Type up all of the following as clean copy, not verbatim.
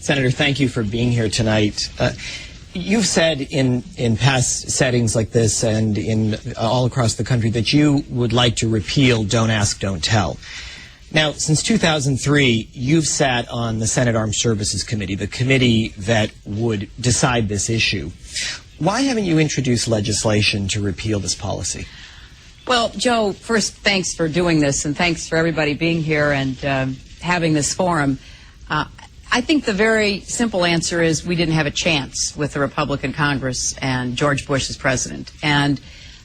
Senator, thank you for being here tonight. You've said in past settings like this and in all across the country that you would like to repeal Don't Ask, Don't Tell. Now, since 2003, you've sat on the Senate Armed Services Committee, the committee that would decide this issue. Why haven't you introduced legislation to repeal this policy? Well, Joe, first, thanks for doing this, and thanks for everybody being here and having this forum. I think the very simple answer is we didn't have a chance with the Republican Congress and George Bush as president. And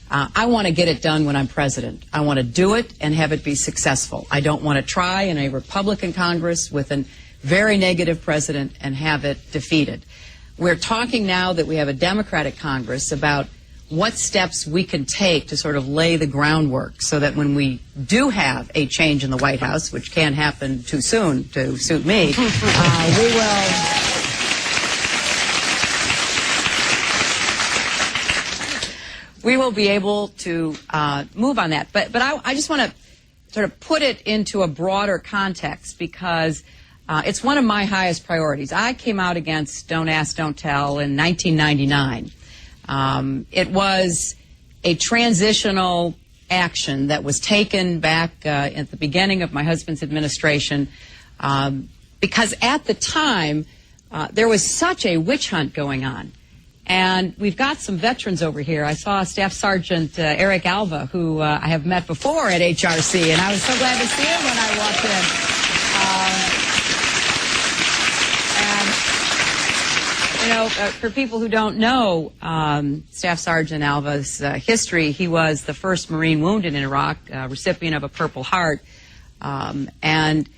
I want to get it done when I'm president. I want to do it and have it be successful. I don't want to try in a Republican Congress with a very negative president and have it defeated. We're talking now that we have a Democratic Congress about what steps we can take to sort of lay the groundwork so that when we do have a change in the White House, which can't happen too soon to suit me, we will be able to move on that. But I just want to sort of put it into a broader context because it's one of my highest priorities. I came out against Don't Ask, Don't Tell in 1999. It was a transitional action that was taken back at the beginning of my husband's administration because at the time there was such a witch hunt going on. And we've got some veterans over here. I saw Staff Sergeant Eric Alva, who I have met before at HRC, and I was so glad to see him when I walked in. You know, for people who don't know Staff Sergeant Alva's history, he was the first Marine wounded in Iraq, recipient of a Purple Heart. And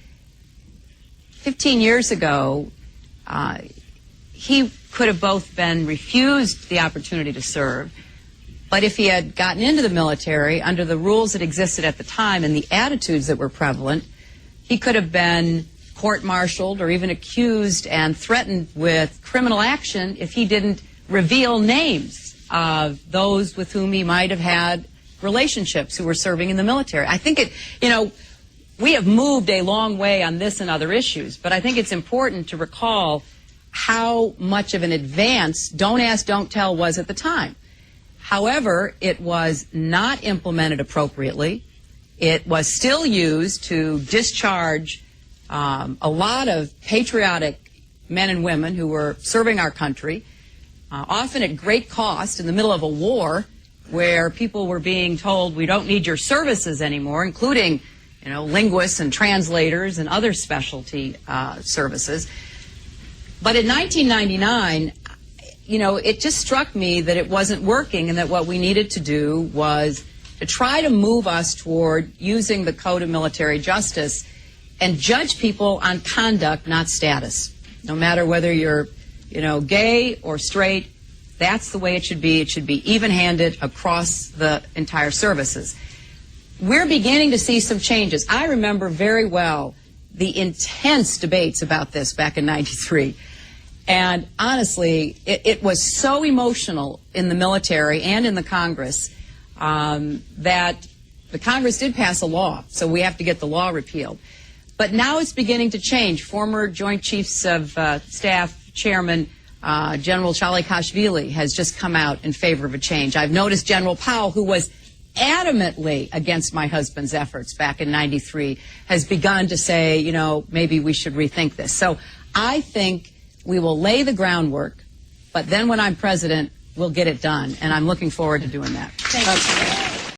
15 years ago, he could have both been refused the opportunity to serve, but if he had gotten into the military under the rules that existed at the time and the attitudes that were prevalent, he could have been court-martialed or even accused and threatened with criminal action if he didn't reveal names of those with whom he might have had relationships who were serving in the military. I think we have moved a long way on this and other issues, but I think it's important to recall how much of an advance Don't Ask, Don't Tell was at the time. However, it was not implemented appropriately. It was still used to discharge a lot of patriotic men and women who were serving our country, often at great cost in the middle of a war where people were being told we don't need your services anymore, including linguists and translators and other specialty services. But in 1999, it just struck me that it wasn't working and that what we needed to do was to try to move us toward using the Code of Military Justice and judge people on conduct, not status. No matter whether you're, gay or straight, that's the way it should be. It should be even-handed across the entire services. We're beginning to see some changes. I remember very well the intense debates about this back in '93. And honestly, it was so emotional in the military and in the Congress that the Congress did pass a law, so we have to get the law repealed. But now it's beginning to change. Former Joint Chiefs of Staff Chairman General Chalikashvili has just come out in favor of a change. I've noticed General Powell, who was adamantly against my husband's efforts back in '93, has begun to say, maybe we should rethink this. So I think we will lay the groundwork, but then when I'm president, we'll get it done. And I'm looking forward to doing that. Thank you.